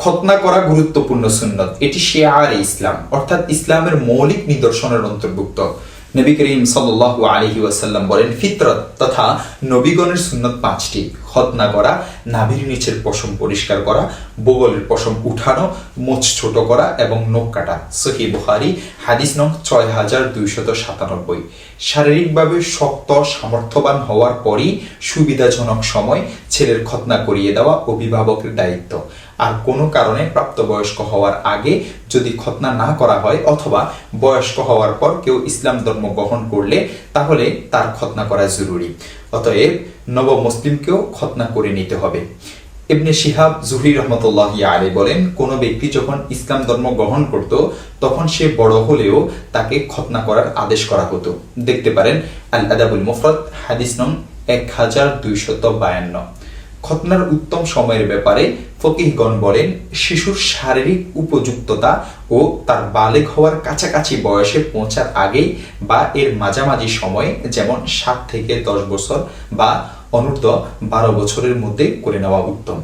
খতনা করা গুরুত্বপূর্ণ সুন্নত, এটি শিআরে ইসলাম অর্থাৎ ইসলামের মৌলিক নিদর্শনের অন্তর্ভুক্ত। নবী করিম সাল্লাল্লাহু আলাইহি ওয়াসাল্লাম বলেন, ফিতরত তথা নবীগণের সুন্নত পাঁচটি: খতনা করা, নাভির নিচের পশম পরিষ্কার করা, বগলের পশম উঠানো, মোচ ছোট করা এবং নখ কাটা। সহিহ বুখারী হাদিস নং ৬২৯৭। শারীরিকভাবে শক্ত সামর্থ্যবান হওয়ার পরই সুবিধাজনক সময় ছেলের খতনা করিয়ে দেওয়া অভিভাবকের দায়িত্ব। আর কোনো কারণে প্রাপ্তবয়স্ক হওয়ার আগে যদি খতনা না করা হয় অথবা বয়স্ক হওয়ার পর কেউ ইসলাম ধর্ম গ্রহণ করলে তাহলে তার খতনা করা জরুরি। অতএব নব মুসলিমকেও খতনা করে নিতে হবে। ইবনে শিহাব জুহরি রহমতুল্লাহি আলাইহি বলেন, কোনো ব্যক্তি যখন ইসলাম ধর্ম গ্রহণ করত তখন সে বড় হলেও তাকে খতনা করার আদেশ করা হতো। দেখতে পারেন আল আদাবুল মুফরাদ হাদিস নং 1252। খতনার উত্তম সময়ের ব্যাপারে ফকিহগণ বলেন, শিশুর শারীরিক উপযুক্ততা ও তার বালেগ হওয়ার কাছাকাছি বয়সে পৌঁছার আগেই বা এর মাঝামাঝি সময়ে, যেমন 7 থেকে 10 বছর বা অনূর্ধ্ব 12 বছরের মধ্যে করে নেওয়া উত্তম।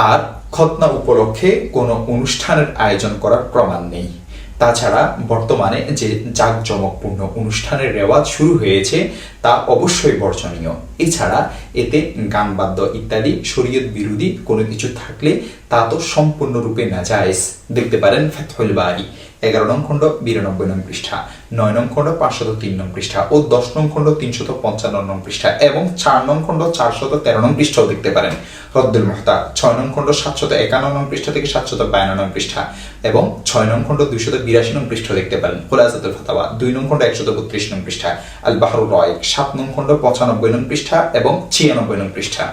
আর খতনা উপলক্ষে কোনো অনুষ্ঠানের আয়োজন করার প্রমাণ নেই। তাছাড়া বর্তমানে যে জাঁকজমকপূর্ণ অনুষ্ঠানের রেওয়াজ শুরু হয়েছে তা অবশ্যই বর্জনীয়। এছাড়া এতে গান বাদ্য ইত্যাদি শরীয়ত বিরোধী কোনো কিছু থাকলে তা তো সম্পূর্ণরূপে নাজায়েজ। দেখতে পারেন ফাতহুল বারী 11 নং খণ্ড 92 নং পৃষ্ঠা, 9 নং খণ্ড 503 নং পৃষ্ঠা ও 10 নং খণ্ড 355 নং পৃষ্ঠা এবং 4 নং খণ্ড 413 নং পৃষ্ঠাও দেখতে পারেন। রদ্দুল মুহতার 6 নং খণ্ড 751 নং পৃষ্ঠা থেকে 752 নং পৃষ্ঠা এবং 6 নং খণ্ড 282 নং পৃষ্ঠা দেখতে পারেন। খুলাসাতুল ফাতাওয়া 2 নং খণ্ড 132 নং পৃষ্ঠা, আল বাহরুর রায়িক 7 নং খণ্ড 95 নং পৃষ্ঠা এবং 96 নং পৃষ্ঠা।